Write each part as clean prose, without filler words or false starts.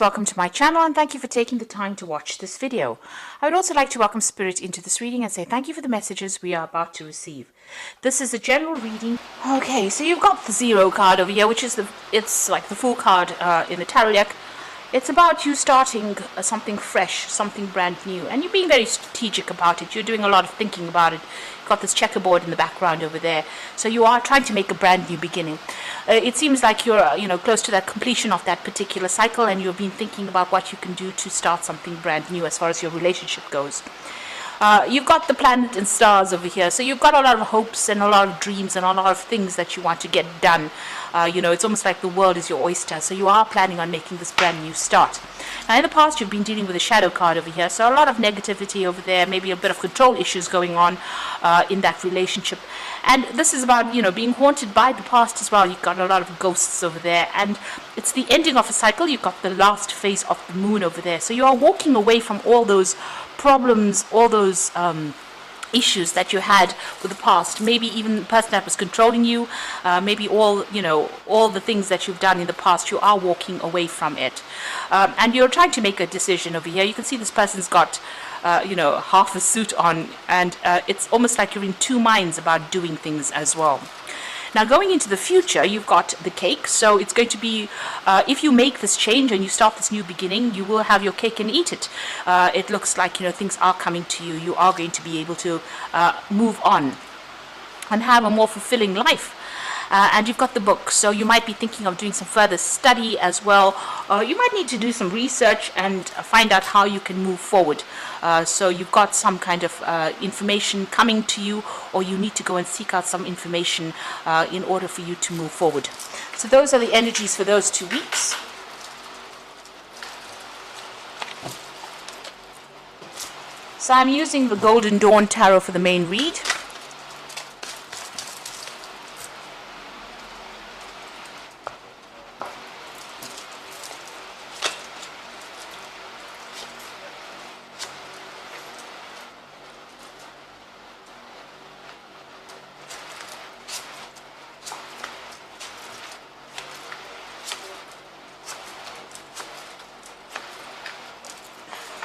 Welcome to my channel and thank you for taking the time to watch this video. I would also like to welcome Spirit into this reading and say thank you for the messages we are about to receive. This is a general reading. Okay, so you've got the Zero card over here, which is it's like the Fool card in the tarot deck. It's about you starting something fresh, something brand new, and you're being very strategic about it. You're doing a lot of thinking about it. You've got this checkerboard in the background over there, so you are trying to make a brand new beginning. It seems like you're close to that completion of that particular cycle, and you've been thinking about what you can do to start something brand new as far as your relationship goes. You've got the planet and stars over here, so you've got a lot of hopes and a lot of dreams and a lot of things that you want to get done. It's almost like the world is your oyster, so you are planning on making this brand new start. Now, in the past, you've been dealing with a shadow card over here, so a lot of negativity over there, maybe a bit of control issues going on in that relationship. And this is about, being haunted by the past as well. You've got a lot of ghosts over there, and it's the ending of a cycle. You've got the last phase of the moon over there, so you are walking away from all those problems, all those issues that you had with the past, maybe even the person that was controlling you, maybe all the things that you've done in the past. You are walking away from it, and you're trying to make a decision over here. You can see this person's got half a suit on, and it's almost like you're in two minds about doing things as well. Now, going into the future, you've got the cake. So it's going to be, if you make this change and you start this new beginning, you will have your cake and eat it. It looks like, things are coming to you. You are going to be able to move on and have a more fulfilling life. And you've got the book, so you might be thinking of doing some further study as well. You might need to do some research and find out how you can move forward. So you've got some kind of information coming to you, or you need to go and seek out some information in order for you to move forward. So those are the energies for those 2 weeks. So I'm using the Golden Dawn Tarot for the main read.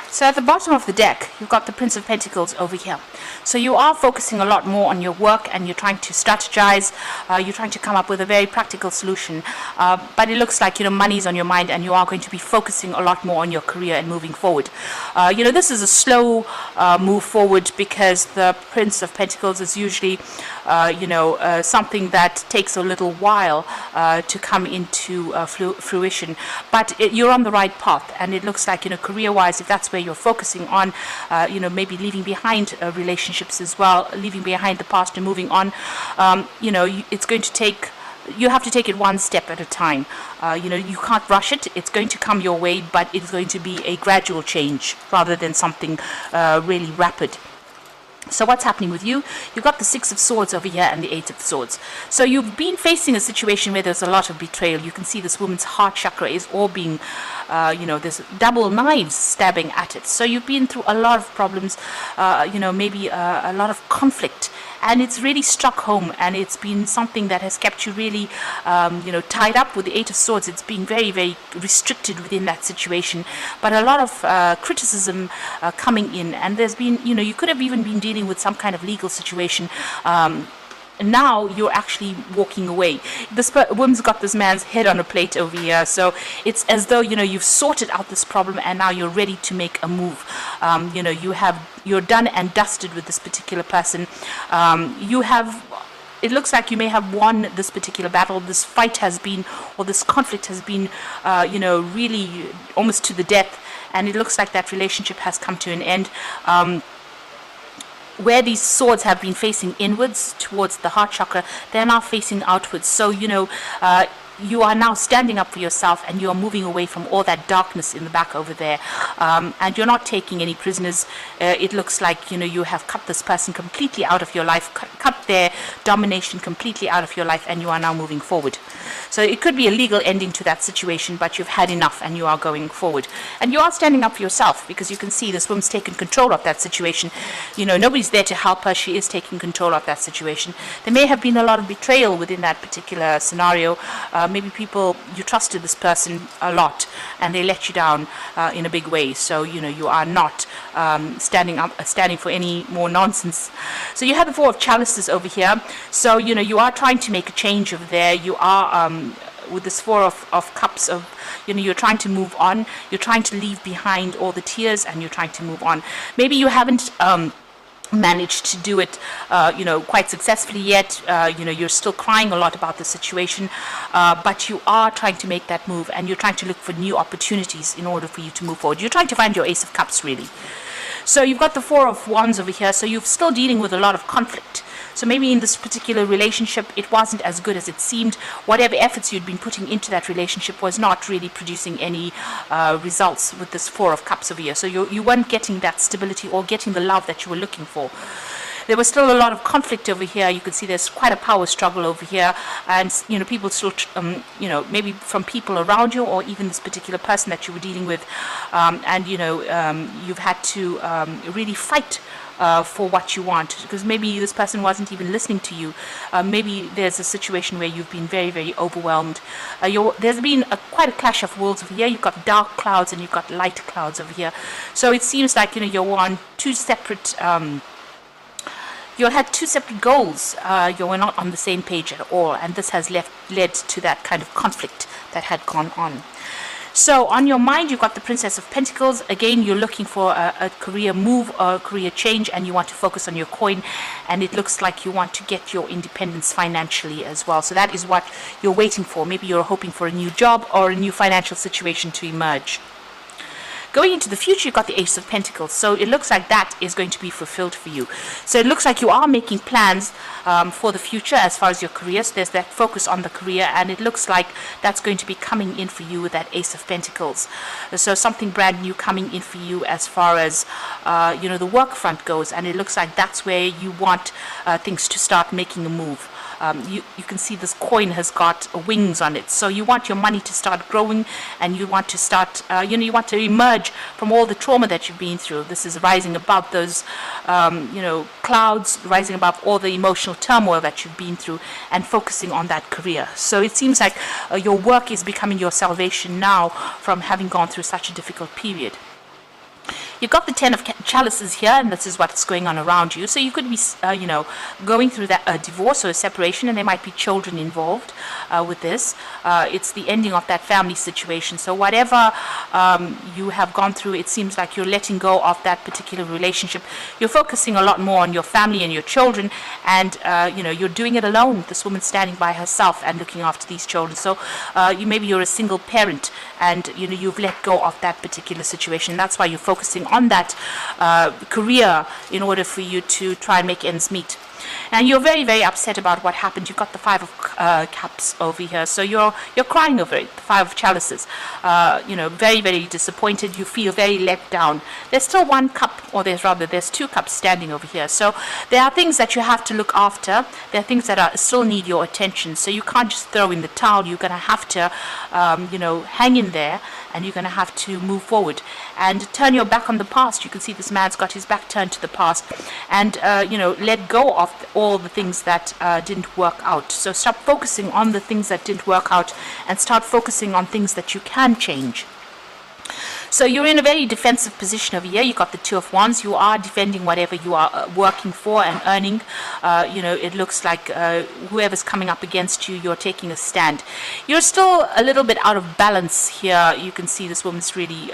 So at the bottom of the deck, you've got the Prince of Pentacles over here. So you are focusing a lot more on your work, and you're trying to strategize. You're trying to come up with a very practical solution. But it looks like, money's on your mind, and you are going to be focusing a lot more on your career and moving forward. This is a slow move forward, because the Prince of Pentacles is usually, something that takes a little while to come into fruition. But you're on the right path, and it looks like, career-wise, if that's where you're focusing on, maybe leaving behind relationships as well, leaving behind the past and moving on. It's going to take, you have to take it one step at a time. You can't rush it. It's going to come your way, but it's going to be a gradual change rather than something really rapid. So what's happening with you? You've got the Six of Swords over here and the Eight of Swords. So you've been facing a situation where there's a lot of betrayal. You can see this woman's heart chakra is all being, there's double knives stabbing at it. So you've been through a lot of problems, maybe a lot of conflict. And it's really struck home, and it's been something that has kept you really, tied up with the Eight of Swords. It's been very, very restricted within that situation. But a lot of criticism coming in, and there's been, you could have even been dealing with some kind of legal situation. Now you're actually walking away. This woman's got this man's head on a plate over here, so it's as though you've sorted out this problem, and now you're ready to make a move. You're done and dusted with this particular person. It looks like you may have won this particular battle. This fight has been, or this conflict has been, really almost to the death, and it looks like that relationship has come to an end. Where these swords have been facing inwards towards the heart chakra, they're now facing outwards. So, you are now standing up for yourself, and you are moving away from all that darkness in the back over there, and you're not taking any prisoners. It looks like you have cut this person completely out of your life, cut their domination completely out of your life, and you are now moving forward. So it could be a legal ending to that situation, but you've had enough and you are going forward. And you are standing up for yourself, because you can see this woman's taken control of that situation. Nobody's there to help her. She is taking control of that situation. There may have been a lot of betrayal within that particular scenario. maybe people, you trusted this person a lot and they let you down in a big way. So you are not standing for any more nonsense. So you have the Four of Chalices over here. So you are trying to make a change over there. You are with this Four of Cups of, you're trying to move on. You're trying to leave behind all the tears and you're trying to move on. Maybe you haven't managed to do it quite successfully yet. You're still crying a lot about the situation, but you are trying to make that move and you're trying to look for new opportunities in order for you to move forward. You're trying to find your Ace of Cups, really. So you've got the Four of Wands over here, so you're still dealing with a lot of conflict. So maybe in this particular relationship, it wasn't as good as it seemed. Whatever efforts you'd been putting into that relationship was not really producing any results with this Four of Cups over here. So you weren't getting that stability or getting the love that you were looking for. There was still a lot of conflict over here. You can see there's quite a power struggle over here, and people still, maybe from people around you or even this particular person that you were dealing with, you've had to really fight for what you want, because maybe this person wasn't even listening to you. Maybe there's a situation where you've been very, very overwhelmed. There's been quite a clash of worlds over here. You've got dark clouds and you've got light clouds over here. So it seems like you're on two separate. You had two separate goals. You were not on the same page at all, and this has led to that kind of conflict that had gone on. So on your mind, you've got the Princess of Pentacles. Again, you're looking for a career move or a career change, and you want to focus on your coin, and it looks like you want to get your independence financially as well. So that is what you're waiting for. Maybe you're hoping for a new job or a new financial situation to emerge. Going into the future, you've got the Ace of Pentacles. So it looks like that is going to be fulfilled for you. So it looks like you are making plans for the future as far as your career. So there's that focus on the career, and it looks like that's going to be coming in for you with that Ace of Pentacles. So something brand new coming in for you as far as the work front goes, and it looks like that's where you want things to start making a move. You can see this coin has got wings on it, so you want your money to start growing, and you want to start you want to emerge from all the trauma that you've been through. This is rising above those clouds, rising above all the emotional turmoil that you've been through, and focusing on that career. So it seems like your work is becoming your salvation now from having gone through such a difficult period. You've got the Ten of Chalices here, and this is what's going on around you. So you could be, going through that divorce or a separation, and there might be children involved with this. It's the ending of that family situation. So whatever you have gone through, it seems like you're letting go of that particular relationship. You're focusing a lot more on your family and your children, and you're doing it alone. This woman standing by herself and looking after these children. So maybe you're a single parent, and you've let go of that particular situation. That's why you're focusing on that career in order for you to try and make ends meet. And you're very, very upset about what happened. You've got the Five of Cups over here, so you're crying over it. The Five of Chalices, very, very disappointed. You feel very let down. There's still one cup, or there's two cups standing over here. So there are things that you have to look after. There are things that still need your attention. So you can't just throw in the towel. You're going to have to, hang in there, and you're going to have to move forward and turn your back on the past. You can see this man's got his back turned to the past, and let go of all the things that didn't work out. So stop focusing on the things that didn't work out and start focusing on things that you can change. So you're in a very defensive position over here. You've got the Two of Wands. You are defending whatever you are working for and earning. It looks like whoever's coming up against you, you're taking a stand. You're still a little bit out of balance here. You can see this woman's really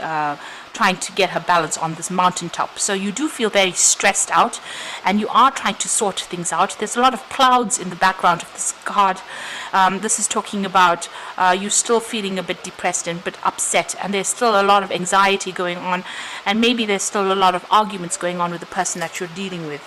trying to get her balance on this mountaintop. So you do feel very stressed out, and you are trying to sort things out. There's a lot of clouds in the background of this card. This is talking about you still feeling a bit depressed and a bit upset, and there's still a lot of anxiety going on, and maybe there's still a lot of arguments going on with the person that you're dealing with.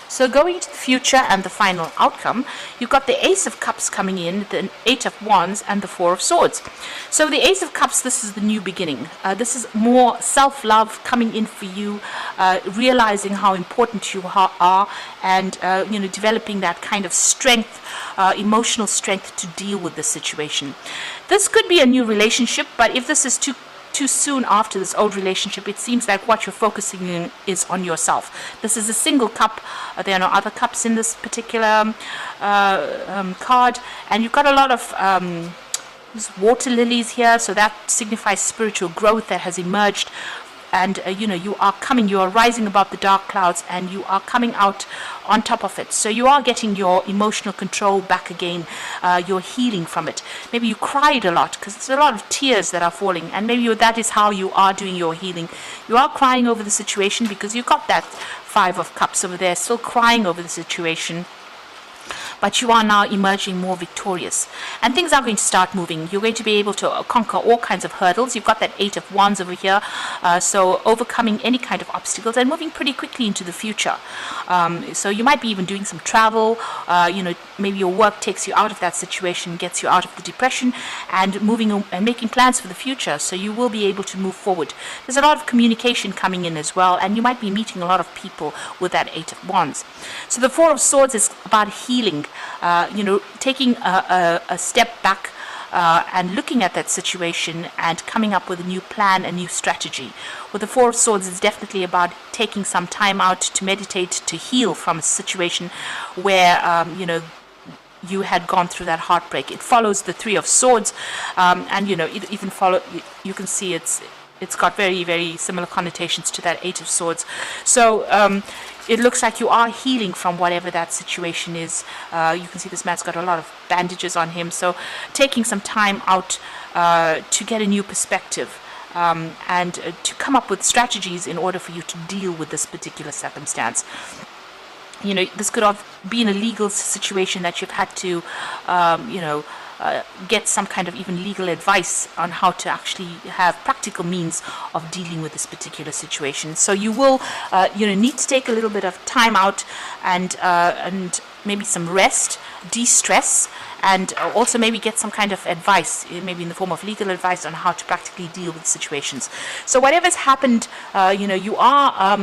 So going into the future and the final outcome, you've got the Ace of Cups coming in, the Eight of Wands, and the Four of Swords. So the Ace of Cups, this is the new beginning. This is more self-love coming in for you, realizing how important you are, and developing that kind of strength, emotional strength to deal with the situation. This could be a new relationship, but if this is too too soon after this old relationship. It seems like what you're focusing in is on yourself. This is a single cup. There are no other cups in this particular card, and you've got a lot of there's water lilies here, so that signifies spiritual growth that has emerged. And you are rising above the dark clouds, and you are coming out on top of it. So you are getting your emotional control back again. You're healing from it. Maybe you cried a lot because there's a lot of tears that are falling, and maybe that is how you are doing your healing. You are crying over the situation because you got that 5 of Cups over there, still crying over the situation. But you are now emerging more victorious, and things are going to start moving. You're going to be able to conquer all kinds of hurdles. You've got that 8 of Wands over here, so overcoming any kind of obstacles and moving pretty quickly into the future. So you might be even doing some travel. Maybe your work takes you out of that situation, gets you out of the depression, and moving and making plans for the future. So you will be able to move forward. There's a lot of communication coming in as well, and you might be meeting a lot of people with that 8 of Wands. So the 4 of Swords is about healing. Taking a step back and looking at that situation and coming up with a new plan, a new strategy. With the 4 of Swords, it's definitely about taking some time out to meditate, to heal from a situation where, you had gone through that heartbreak. It follows the 3 of Swords, it even you can see it's got very, very similar connotations to that 8 of Swords. So it looks like you are healing from whatever that situation is. You can see this man's got a lot of bandages on him. So taking some time out to get a new perspective and to come up with strategies in order for you to deal with this particular circumstance. This could have been a legal situation that you've had to, get some kind of even legal advice on how to actually have practical means of dealing with this particular situation. So you will, need to take a little bit of time out and maybe some rest, de-stress, and also maybe get some kind of advice, maybe in the form of legal advice on how to practically deal with situations. So whatever's happened, you are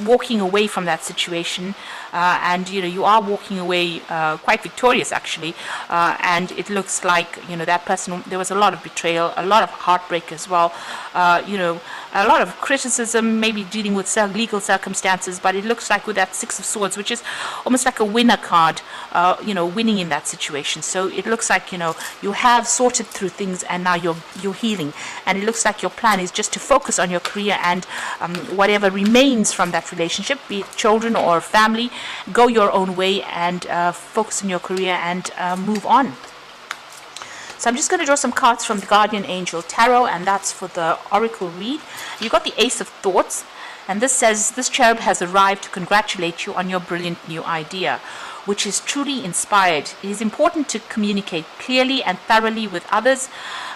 walking away from that situation, and you are walking away quite victorious actually, and it looks like that person, there was a lot of betrayal, a lot of heartbreak as well, a lot of criticism, maybe dealing with legal circumstances, but it looks like with that 6 of Swords, which is almost like a winner card, winning in that situation. So it looks like you have sorted through things, and now you're healing, and it looks like your plan is just to focus on your career and whatever remains from that relationship, be it children or family, go your own way and focus on your career and move on. So I'm just going to draw some cards from the Guardian Angel Tarot, and that's for the Oracle read. You got the Ace of Thoughts, and this says, this cherub has arrived to congratulate you on your brilliant new idea, which is truly inspired. It is important to communicate clearly and thoroughly with others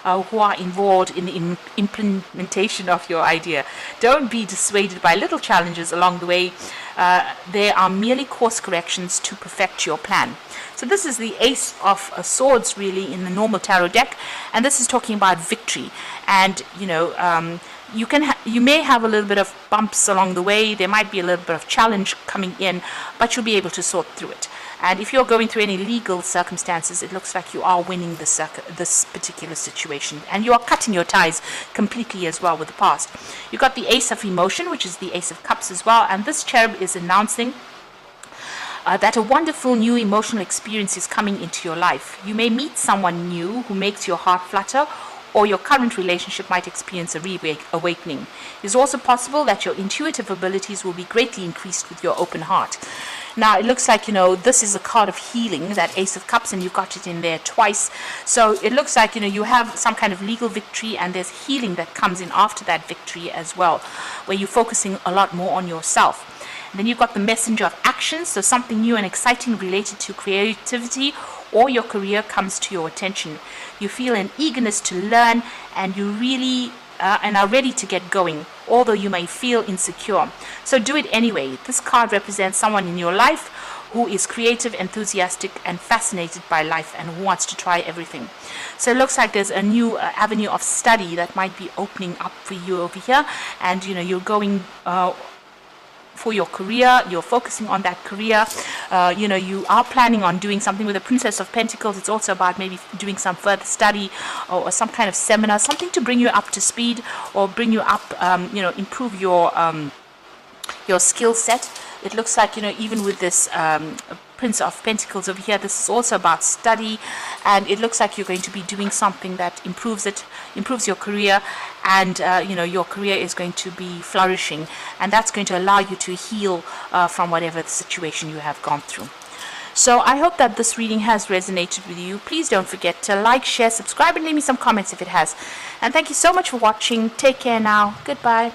who are involved in the implementation of your idea. Don't be dissuaded by little challenges along the way. They are merely course corrections to perfect your plan. So this is the Ace of Swords really in the normal tarot deck, and this is talking about victory. And you may have a little bit of bumps along the way. There might be a little bit of challenge coming in, but you'll be able to sort through it. And if you're going through any legal circumstances, it looks like you are winning this particular situation, and you are cutting your ties completely as well with the past. You've got the Ace of Emotion, which is the Ace of Cups as well, and this cherub is announcing that a wonderful new emotional experience is coming into your life. You may meet someone new who makes your heart flutter, or your current relationship might experience a reawakening. It is also possible that your intuitive abilities will be greatly increased with your open heart. Now, it looks like, this is a card of healing, that Ace of Cups, and you've got it in there twice. So it looks like, you have some kind of legal victory, and there's healing that comes in after that victory as well, where you're focusing a lot more on yourself. And then you've got the Messenger of Action, so something new and exciting related to creativity or your career comes to your attention. You feel an eagerness to learn, and you really and are ready to get going, although you may feel insecure. So do it anyway. This card represents someone in your life who is creative, enthusiastic, and fascinated by life, and who wants to try everything. So it looks like there's a new avenue of study that might be opening up for you over here, and you're going for your career. You're focusing on that career. You know, you are planning on doing something with the Princess of Pentacles. It's also about maybe doing some further study or some kind of seminar, something to bring you up to speed or bring you up, you know, improve your skill set. It looks like, you know, even with this Prince of Pentacles over here, this is also about study, and it looks like you're going to be doing something that improves your career, and you know, your career is going to be flourishing, and that's going to allow you to heal from whatever the situation you have gone through. So I hope that this reading has resonated with you. Please don't forget to like, share, subscribe, and leave me some comments if it has. And thank you so much for watching. Take care now. Goodbye.